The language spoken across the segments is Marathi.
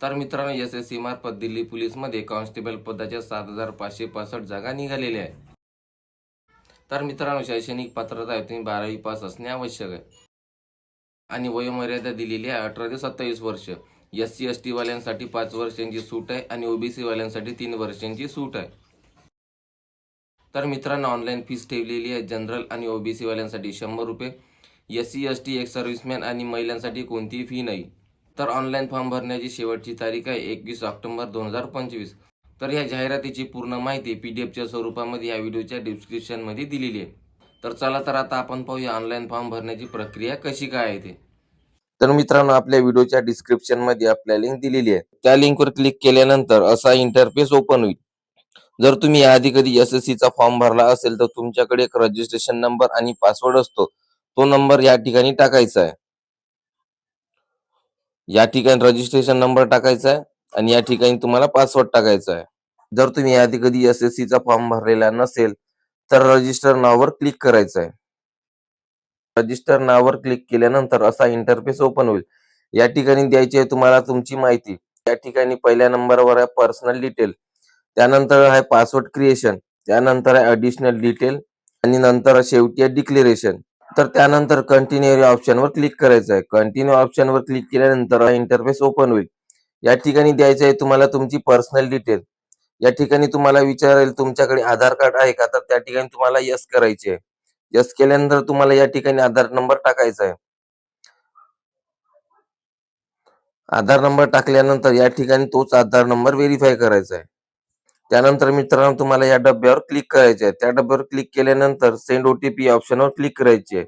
तर मित्रांनो, एस-एस-सी मार्फत दिल्ली पोलीसमध्ये कॉन्स्टेबल पदाच्या 7,565 जागा निघालेल्या आहेत. तर मित्रांनो, शैक्षणिक पात्रता आहे तुम्ही 12वी पास असणे आवश्यक आहे आणि वयोमर्यादा दिलेली आहे 18 ते 27 वर्ष. SC-ST वाल्यांसाठी 5 वर्षांची सूट आहे आणि OBC वाल्यांसाठी 3 वर्षांची सूट आहे. तर मित्रांनो, ऑनलाईन फीस ठेवलेली आहे. जनरल आणि OBC वाल्यांसाठी 100 रुपये, SC-ST, एक्स सर्व्हिसमॅन आणि महिलांसाठी कोणतीही फी नाही. तर ऑनलाईन फॉर्म भरण्याची शेवटची तारीख आहे 21 ऑक्टोबर 2025. तर या जाहिरातीची पूर्ण माहिती PDF स्वरूपामध्ये या व्हिडिओच्या डिस्क्रिप्शनमध्ये दिलेली आहे. तर चला तर आता आपण पाहूया ऑनलाईन फॉर्म भरण्याची प्रक्रिया कशी काय आहे ते. तर मित्रांनो, आपल्या व्हिडिओच्या डिस्क्रिप्शनमध्ये आपल्या लिंक दिलेली आहे. त्या लिंकवर क्लिक केल्यानंतर असा इंटरफेस ओपन होईल. जर तुम्ही याआधी कधी SSCचा फॉर्म भरला असेल तर तुमच्याकडे एक रजिस्ट्रेशन नंबर आणि पासवर्ड असतो. तो नंबर या ठिकाणी टाकायचा आहे. या ठिकाणी रजिस्ट्रेशन नंबर टाकायचा आहे आणि या ठिकाणी तुम्हाला पासवर्ड टाकायचा आहे. जर तुम्ही याआधी कधी SSCचा फॉर्म भरलेला नसेल तर रजिस्टर नावावर क्लिक करायचं आहे. रजिस्टर नावावर क्लिक केल्यानंतर असा इंटरफेस ओपन होईल. या ठिकाणी द्यायची आहे तुम्हाला तुमची माहिती. या ठिकाणी पहिल्या नंबरवर आहे पर्सनल डिटेल, त्यानंतर आहे पासवर्ड क्रिएशन, त्यानंतर आहे ॲडिशनल डिटेल आणि नंतर शेवटी आहे डिक्लेरेशन. तर त्यानंतर कंटिन्यू या ऑप्शनवर क्लिक करायचं आहे. कंटिन्यू ऑप्शनवर क्लिक केल्यानंतर हा इंटरफेस ओपन होईल. या ठिकाणी द्यायचं आहे तुम्हाला तुमची पर्सनल डिटेल. या ठिकाणी तुम्हाला विचारेल तुमच्याकडे आधार कार्ड आहे का, तर त्या ठिकाणी तुम्हाला यस करायचे आहे. यस केल्यानंतर तुम्हाला या ठिकाणी आधार नंबर टाकायचा आहे. आधार नंबर टाकल्यानंतर या ठिकाणी तोच आधार नंबर व्हेरीफाय करायचा आहे. त्यानंतर मित्रांनो, तुम्हाला या डब्यावर क्लिक करायचे आहे. त्या डब्यावर क्लिक केल्यानंतर सेंड OTP ऑप्शनवर क्लिक करायचे आहे.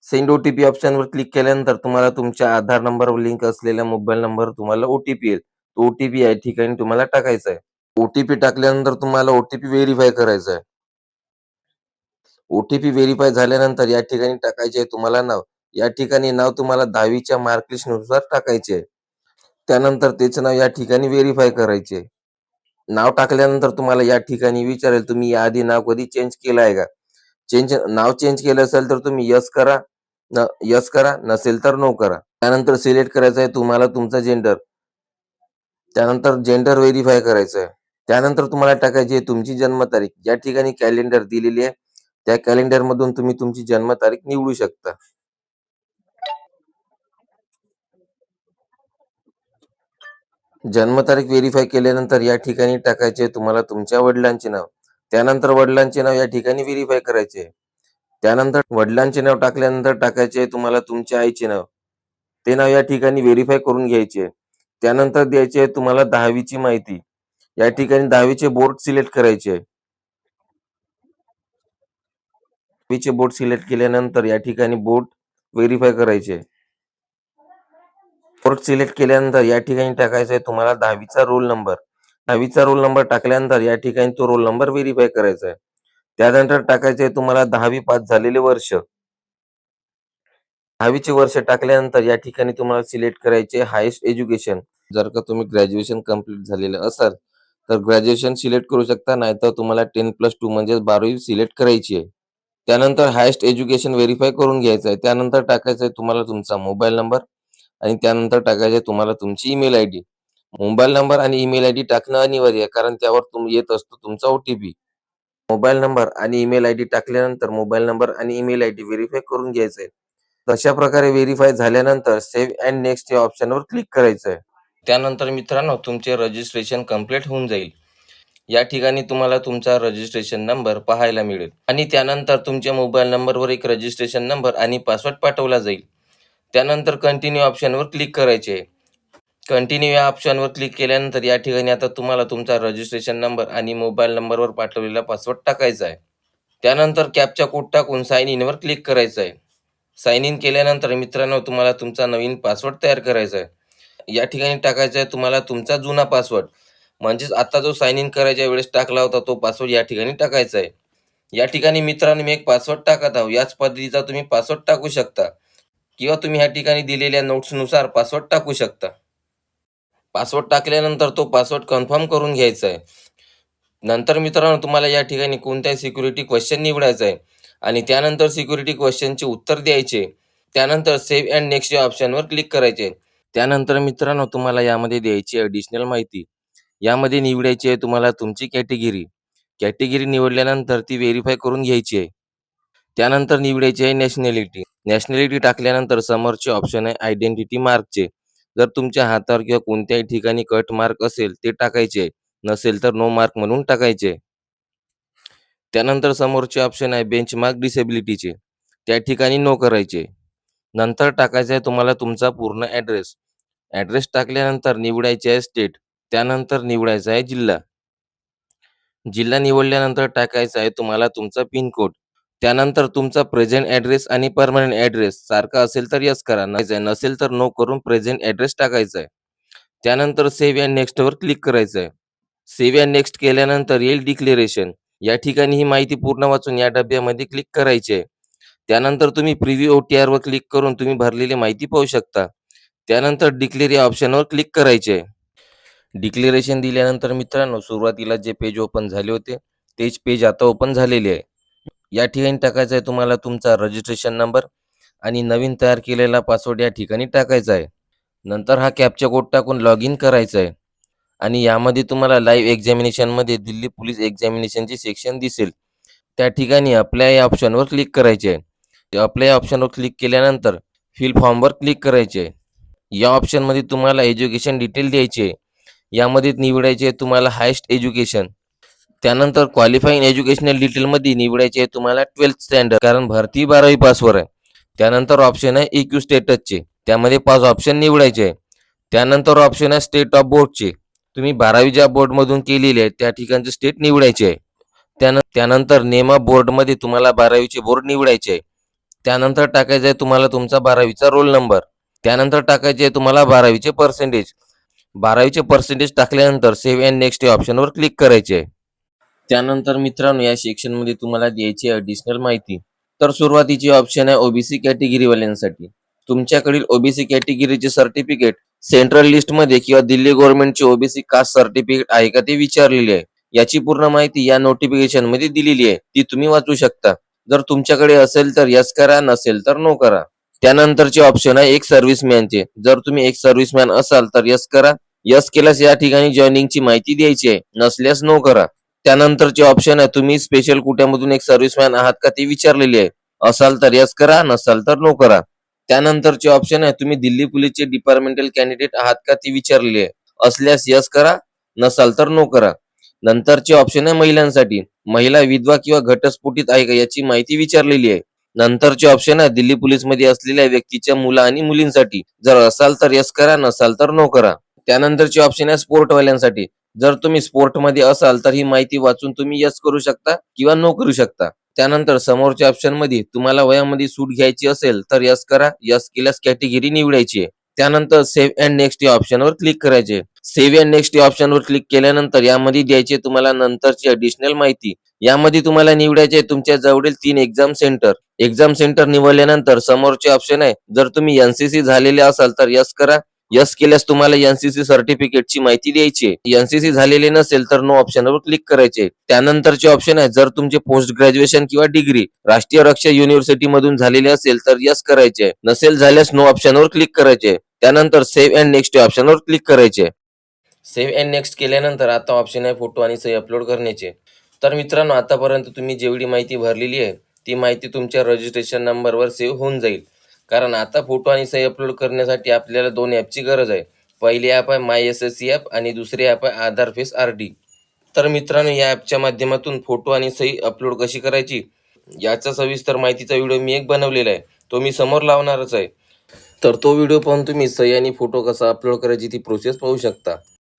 सेंड OTP ऑप्शनवर क्लिक केल्यानंतर तुम्हाला तुमच्या आधार नंबरवर लिंक असलेल्या मोबाईल नंबर तुम्हाला OTP येईल. तो OTP या ठिकाणी तुम्हाला टाकायचा आहे. OTP टाकल्यानंतर तुम्हाला OTP व्हेरीफाय करायचा आहे. OTP व्हेरीफाय झाल्यानंतर या ठिकाणी टाकायचे आहे तुम्हाला नाव. या ठिकाणी नाव तुम्हाला 10वीच्या मार्कलिस्टनुसार टाकायचे आहे. त्यानंतर त्याचं नाव या ठिकाणी व्हेरीफाय करायचे आहे. नाव टाकल्यानंतर तुम्हाला या ठिकाणी विचारेल तुम्ही याआधी नाव कधी चेंज केलं आहे का? नाव चेंज केलं असेल तर तुम्ही यस करा, नसेल तर नो करा. त्यानंतर सिलेक्ट करायचं आहे तुम्हाला तुमचा जेंडर. त्यानंतर जेंडर व्हेरीफाय करायचं आहे. त्यानंतर तुम्हाला टाकायची आहे तुमची जन्मतारीख. या ठिकाणी कॅलेंडर दिलेली आहे. त्या कॅलेंडरमधून तुम्ही तुमची जन्मतारीख निवडू शकता. जन्मतारीख व्हेरीफाय केल्यानंतर या ठिकाणी टाकायचे तुम्हाला तुमच्या वडिलांचे नाव. त्यानंतर वडिलांचे नाव या ठिकाणी व्हेरीफाय करायचे. त्यानंतर वडिलांचे नाव टाकल्यानंतर टाकायचे तुम्हाला तुमच्या आईचे नाव. ते नाव या ठिकाणी व्हेरीफाय करून घ्यायचे. त्यानंतर द्यायची आहे तुम्हाला 10वीची माहिती. या ठिकाणी 10वीचे बोर्ड सिलेक्ट करायचे. 10वीचे बोर्ड सिलेक्ट केल्यानंतर या ठिकाणी बोर्ड व्हेरीफाय करायचे. बोर्ड सिलेक्ट केल्यानंतर या ठिकाणी टाकायचा आहे तुम्हाला 10वीचा रोल नंबर. 10वीचा रोल नंबर टाकल्यानंतर या ठिकाणी तो रोल नंबर व्हेरीफाय करायचा आहे. त्यानंतर टाकायचे आहे तुम्हाला 10वी पास झालेले वर्ष. 10वीचे वर्ष टाकल्यानंतर या ठिकाणी तुम्हाला सिलेक्ट करायचे हायेस्ट एज्युकेशन. जर का तुम्ही ग्रॅज्युएशन कंप्लीट झालेलं असाल तर ग्रॅज्युएशन सिलेक्ट करू शकता, नाहीतर तुम्हाला 10+2 म्हणजे 12वी सिलेक्ट करायची आहे. त्यानंतर हायेस्ट एज्युकेशन व्हेरीफाय करून घ्यायचं आहे. त्यानंतर टाकायचं आहे तुम्हाला तुमचा मोबाईल नंबर आणि त्यानंतर टाकायचे तुम्हाला तुमची ईमेल आयडी. मोबाईल नंबर आणि ईमेल आयडी टाकणं अनिवार्य आहे, कारण त्यावर येत असतो तुमचा OTP. मोबाईल नंबर आणि ईमेल आयडी टाकल्यानंतर मोबाईल नंबर आणि ईमेल आयडी व्हेरीफाय करून घ्यायचं आहे. तशा प्रकारे व्हेरीफाय झाल्यानंतर सेव्ह अँड नेक्स्ट या ऑप्शनवर क्लिक करायचं आहे. त्यानंतर मित्रांनो, तुमचे रजिस्ट्रेशन कंप्लीट होऊन जाईल. या ठिकाणी तुम्हाला तुमचा रजिस्ट्रेशन नंबर पाहायला मिळेल आणि त्यानंतर तुमच्या मोबाईल नंबरवर एक रजिस्ट्रेशन नंबर आणि पासवर्ड पाठवला जाईल. त्यानंतर कंटिन्यू ऑप्शनवर क्लिक करायचे. कंटिन्यू या ऑप्शनवर क्लिक केल्यानंतर या ठिकाणी आता तुम्हाला तुमचा रजिस्ट्रेशन नंबर आणि मोबाईल नंबरवर पाठवलेला पासवर्ड टाकायचा आहे. त्यानंतर कॅप्चा कोड टाकून साइन इनवर क्लिक करायचं आहे. साइन इन केल्यानंतर मित्रांनो, तुम्हाला तुमचा नवीन पासवर्ड तयार करायचा आहे. या ठिकाणी टाकायचा आहे तुम्हाला तुमचा जुना पासवर्ड, म्हणजेच आता जो साइन इन करायच्या वेळेस टाकला होता तो पासवर्ड या ठिकाणी टाकायचा आहे. या ठिकाणी मित्रांनो, मी एक पासवर्ड टाकत आहो. याच पद्धतीचा तुम्ही पासवर्ड टाकू शकता किंवा तुम्ही या ठिकाणी दिलेल्या नोट्सनुसार पासवर्ड टाकू शकता. पासवर्ड टाकल्यानंतर तो पासवर्ड कन्फर्म करून घ्यायचा आहे. नंतर मित्रांनो, तुम्हाला या ठिकाणी कोणत्याही सिक्युरिटी क्वेश्चन निवडायचा आहे आणि त्यानंतर सिक्युरिटी क्वेश्चनचे उत्तर द्यायचे. त्यानंतर सेव्ह अँड नेक्स्ट या ऑप्शनवर क्लिक करायचे. त्यानंतर मित्रांनो तुम्हाला यामध्ये द्यायची ॲडिशनल माहिती. यामध्ये निवडायची आहे तुम्हाला तुमची कॅटेगरी. कॅटेगरी निवडल्यानंतर ती व्हेरिफाय करून घ्यायची आहे. त्यानंतर निवडायची आहे नॅशनॅलिटी. नॅशनॅलिटी टाकल्यानंतर समोरचे ऑप्शन आहे आयडेंटिटी मार्कचे. जर तुमच्या हातावर किंवा कोणत्याही ठिकाणी कट मार्क असेल ते टाकायचे. नसेल तर नो मार्क म्हणून टाकायचे. त्यानंतर समोरचे ऑप्शन आहे बेंचमार्क डिसेबिलिटीचे. त्या ठिकाणी नो करायचे. नंतर टाकायचा आहे तुम्हाला तुमचा पूर्ण ॲड्रेस. ॲड्रेस टाकल्यानंतर निवडायचे आहे स्टेट. त्यानंतर निवडायचा आहे जिल्हा. जिल्हा निवडल्यानंतर टाकायचा आहे तुम्हाला तुमचा पिन कोड. त्यानंतर तुमचा प्रेझेंट ॲड्रेस आणि परमनंट ॲड्रेस सारखा असेल तर येस करा. नसेल तर नो करून प्रेझेंट ॲड्रेस टाकायचा आहे. त्यानंतर सेव्ह अँड नेक्स्टवर क्लिक करायचं आहे. सेव्ह अँड नेक्स्ट केल्यानंतर येईल डिक्लेरेशन. या ठिकाणी ही माहिती पूर्ण वाचून या डब्यामध्ये क्लिक करायची आहे. त्यानंतर तुम्ही प्रिव्ह्यू OTRवर क्लिक करून तुम्ही भरलेली माहिती पाहू शकता. त्यानंतर डिक्लेअर या ऑप्शनवर क्लिक करायचे आहे. डिक्लेरेशन दिल्यानंतर मित्रांनो सुरुवातीला जे पेज ओपन झाले होते तेच पेज आता ओपन झालेले आहे. या ठिकाणी टाकायचा आहे तुम्हाला तुमचा रजिस्ट्रेशन नंबर आणि नवीन तयार केलेला पासवर्ड या ठिकाणी टाकायचा आहे. नंतर हा कॅप्चा कोड टाकून लॉग इन करायचा आहे आणि यामध्ये तुम्हाला लाईव्ह एक्झामिनेशनमध्ये दिल्ली पोलीस एक्झामिनेशनचे सेक्शन दिसेल. त्या ठिकाणी अप्लाय या ऑप्शनवर क्लिक करायचे आहे. अप्लाय ऑप्शनवर क्लिक केल्यानंतर फिल फॉर्मवर क्लिक करायचे आहे. या ऑप्शनमध्ये तुम्हाला एज्युकेशन डिटेल द्यायची आहे. यामध्ये निवडायचे आहे तुम्हाला हायेस्ट एज्युकेशन. त्यानंतर क्वालिफाईंग एज्युकेशनल डिटेलमध्ये निवडायचे आहे तुम्हाला 12th स्टँडर्ड, कारण भरती 12वी पासवर आहे. त्यानंतर ऑप्शन आहे EQ स्टेटसचे. त्यामध्ये 5 ऑप्शन निवडायचे आहे. त्यानंतर ऑप्शन आहे स्टेट ऑफ बोर्डचे. तुम्ही 12वी ज्या बोर्डमधून केलेली आहे त्या ठिकाणचे स्टेट निवडायचे आहे. त्यानंतर नेम ऑफ बोर्डमध्ये तुम्हाला 12वीचे बोर्ड निवडायचे आहे. त्यानंतर टाकायचं आहे तुम्हाला तुमचा 12वीचा रोल नंबर. त्यानंतर टाकायचे आहे तुम्हाला 12वीचे पर्सेंटेज. 12वीचे पर्सेंटेज टाकल्यानंतर सेव्ह अँड नेक्स्ट या ऑप्शनवर क्लिक करायचे आहे. त्यानंतर मित्रांनो या सेक्शनमध्ये तुम्हाला द्यायची ॲडिशनल माहिती. तर सुरुवातीची ऑप्शन आहे OBC कॅटेगरीवाल्यांसाठी. तुमच्याकडील OBC कॅटेगरीचे सर्टिफिकेट सेंट्रल लिस्टमध्ये किंवा दिल्ली गव्हर्नमेंटचे OBC कास्ट सर्टिफिकेट आहे का ते विचारलेले आहे. याची पूर्ण माहिती या नोटिफिकेशनमध्ये दिलेली आहे. ती तुम्ही वाचू शकता. जर तुमच्याकडे असेल तर यस करा, नसेल तर नो करा. त्यानंतरचे ऑप्शन आहे एक सर्व्हिसमॅनचे. जर तुम्ही एक सर्व्हिसमॅन असाल तर यस करा. यस केल्यास या ठिकाणी जॉईनिंगची माहिती द्यायची आहे. नसल्यास नो करा. त्यानंतरचे ऑप्शन आहे तुम्ही स्पेशल कोट्यामधून एक सर्व्हिसमॅन आहात का ते विचारलेले आहे. असाल तर यस करा, नसाल तर नो करा. त्यानंतरचे ऑप्शन आहे तुम्ही दिल्ली पोलीसचे डिपार्टमेंटल कॅन्डिडेट आहात का ते विचारलेले आहे. असल्यास यस करा, नसाल तर नो करा. नंतरचे ऑप्शन आहे महिलांसाठी. महिला विधवा किंवा घटस्फोटित आहे का याची माहिती विचारलेली आहे. नंतरचे ऑप्शन आहे दिल्ली पोलीसमध्ये असलेल्या व्यक्तीच्या मुला आणि मुलींसाठी. जर असाल तर यस करा, नसाल तर नो करा. त्यानंतरचे ऑप्शन आहे स्पोर्टवाल्यांसाठी. जर तुम्ही स्पोर्टमध्ये असाल तर ही माहिती वाचून तुम्ही यस करू शकता किंवा नो करू शकता. त्यानंतर समोरच्या ऑप्शनमध्ये तुम्हाला वयामध्ये सूट घ्यायची असेल तर यस करा. यस केल्यास कॅटेगरी निवडायची आहे. त्यानंतर सेव्ह अँड नेक्स्ट या ऑप्शनवर क्लिक करायचे. सेव्ह अँड नेक्स्ट या ऑप्शनवर क्लिक केल्यानंतर यामध्ये द्यायचे तुम्हाला नंतरची ॲडिशनल माहिती. यामध्ये तुम्हाला निवडायचे तुमच्या जवळील 3 एक्झाम सेंटर. एक्झाम सेंटर निवडल्यानंतर समोरचे ऑप्शन आहे जर तुम्ही NCC झालेले असाल तर यस करा. यस केल्यास तुम्हाला NCC सर्टिफिकेटची माहिती द्यायची आहे. NCC झालेले नसेल तर नो ऑप्शनवर क्लिक करायचे. त्यानंतरचे ऑप्शन आहे जर तुमचे पोस्ट ग्रॅज्युएशन किंवा डिग्री राष्ट्रीय रक्षा युनिव्हर्सिटी मधून झालेले असेल तर यस करायचे. नसेल झाल्यास नो ऑप्शनवर क्लिक करायचे. त्यानंतर सेव्ह अँड नेक्स्ट या ऑप्शनवर क्लिक करायचे. सेव्ह अँड नेक्स्ट केल्यानंतर आता ऑप्शन आहे फोटो आणि सही अपलोड करण्याचे. तर मित्रांनो आतापर्यंत तुम्ही जेवढी माहिती भरलेली आहे ती माहिती तुमच्या रजिस्ट्रेशन नंबरवर सेव्ह होऊन जाईल. कारण आता फोटो आणि सही अपलोड करण्यासाठी आपल्याला 2 ॲपची गरज आहे. पहिली ॲप आहे MySSC ॲप आणि दुसरी ॲप आहे आधार फेस RD. तर मित्रांनो या ॲपच्या माध्यमातून फोटो आणि सही अपलोड कशी करायची याचा सविस्तर माहितीचा व्हिडिओ मी एक बनवलेला आहे. तो मी समोर लावणारच आहे. तर तो व्हिडिओ पाहून तुम्ही सही आणि फोटो कसा अपलोड करायची ती प्रोसेस पाहू शकता.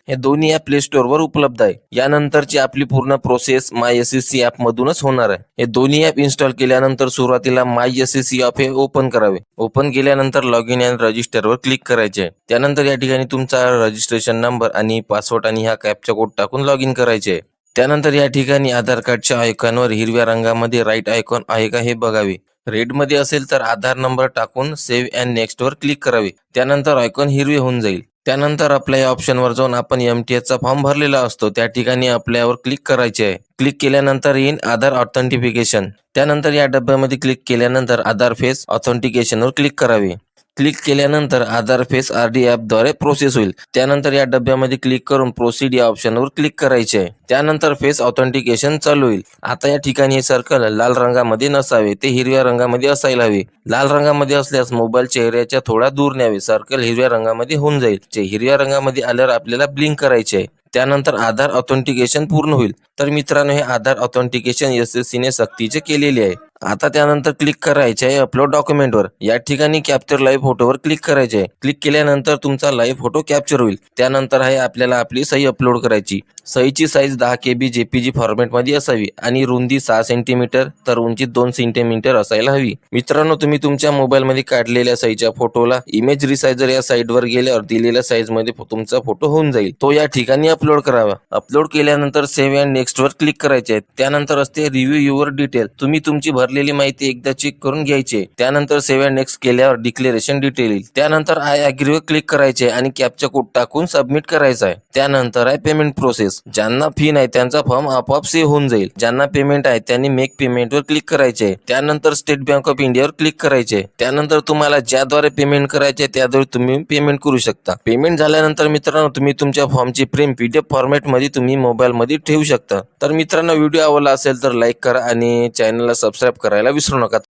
हे दोन्ही ॲप प्ले स्टोअरवर उपलब्ध आहे. यानंतरची आपली पूर्ण प्रोसेस MySSC ॲप मधूनच होणार आहे. हे दोन्ही ॲप इन्स्टॉल केल्यानंतर सुरुवातीला MySSC ॲप हे ओपन करावे. ओपन केल्यानंतर लॉग इन अँड रजिस्टरवर क्लिक करायचे. त्यानंतर या ठिकाणी तुमचा रजिस्ट्रेशन नंबर आणि पासवर्ड आणि ह्या कॅपचा कोड टाकून लॉग इन करायचे. त्यानंतर या ठिकाणी आधार कार्डच्या आयकॉनवर हिरव्या रंगामध्ये राईट आयकॉन आहे का हे बघावे. रेडमध्ये असेल तर आधार नंबर टाकून सेव्ह अँड नेक्स्टवर क्लिक करावे. त्यानंतर आयकॉन हिरवे होऊन जाईल. त्यानंतर अप्लाय ऑप्शनवर जाऊन आपण MTS चा फॉर्म भरलेला असतो त्या ठिकाणी अप्लायवर क्लिक करायचे आहे. क्लिक केल्यानंतर येईल आधार ऑथेंटिफिकेशन. त्यानंतर या डब्यामध्ये क्लिक केल्यानंतर आधार फेस ऑथेंटिकेशनवर क्लिक करावे. क्लिक केल्यानंतर आधार फेस RD ॲपद्वारे प्रोसेस होईल. त्यानंतर या डब्यामध्ये क्लिक करून प्रोसीड या ऑप्शनवर क्लिक करायचे आहे. त्यानंतर फेस ऑथेंटिकेशन चालू होईल. आता या ठिकाणी हे सर्कल लाल रंगामध्ये नसावे, ते हिरव्या रंगामध्ये असायला हवे. लाल रंगामध्ये असल्यास मोबाईल चेहऱ्याच्या थोडा दूर न्यावे. सर्कल हिरव्या रंगामध्ये होऊन जाईल. हिरव्या रंगामध्ये आल्यावर आपल्याला ब्लिंक करायचे आहे. त्यानंतर आधार ऑथेंटिकेशन पूर्ण होईल. तर मित्रांनो, हे आधार ऑथेंटिकेशन यशस्वीने सक्तीचे केलेले आहे. आता त्यानंतर क्लिक करायचे आहे अपलोड डॉक्युमेंटवर. या ठिकाणी कॅप्चर लाईव्ह फोटोवर क्लिक करायचे आहे. क्लिक केल्यानंतर तुमचा लाईव्ह फोटो कॅप्चर होईल. त्यानंतर आहे आपल्याला आपली सही अपलोड करायची. सहीची साईज 10 KB JPG फॉर्मॅटमध्ये असावी आणि रुंदी 6 सेंटीमीटर तर उंची 2 सेंटीमीटर असायला हवी. मित्रांनो, तुम्ही तुमच्या मोबाईलमध्ये काढलेल्या सहीच्या फोटोला इमेज रिसायझर या साईटवर गेल्यावर दिलेल्या साईजमध्ये तुमचा फोटो होऊन जाईल. तो या ठिकाणी अपलोड करावा. अपलोड केल्यानंतर सेव्ह अँड नेक्स्टवर क्लिक करायचे आहे. त्यानंतर असते रिव्ह्यू युअर डिटेल. तुम्ही तुमची भरलेली माहिती एकदा चेक करून घ्यायची. त्यानंतर सेव्ह अँड नेक्स्ट केल्यावर डिक्लेरेशन डिटेल येईल. त्यानंतर आय ॲग्रीवर क्लिक करायचे आणि कॅप्चा कोड टाकून सबमिट करायचा आहे. त्यानंतर आहे पेमेंट प्रोसेस. ज्यांना फी नाही त्यांचा फॉर्म आपोआप सेव्ह होऊन जाईल. ज्यांना पेमेंट आहे त्यांनी मेक पेमेंटवर क्लिक करायचे. त्यानंतर स्टेट बँक ऑफ इंडियावर क्लिक करायचे. त्यानंतर तुम्हाला ज्याद्वारे पेमेंट करायचे त्याद्वारे तुम्ही पेमेंट करू शकता. पेमेंट झाल्यानंतर मित्रांनो, तुम्ही तुमच्या फॉर्मची प्रिंट PDF फॉर्मॅटमध्ये तुम्ही मोबाईलमध्ये ठेवू शकता. तर मित्रांनो, व्हिडिओ आवडला असेल तर लाईक करा आणि चॅनलला सबस्क्राईब करायला विसरू नका.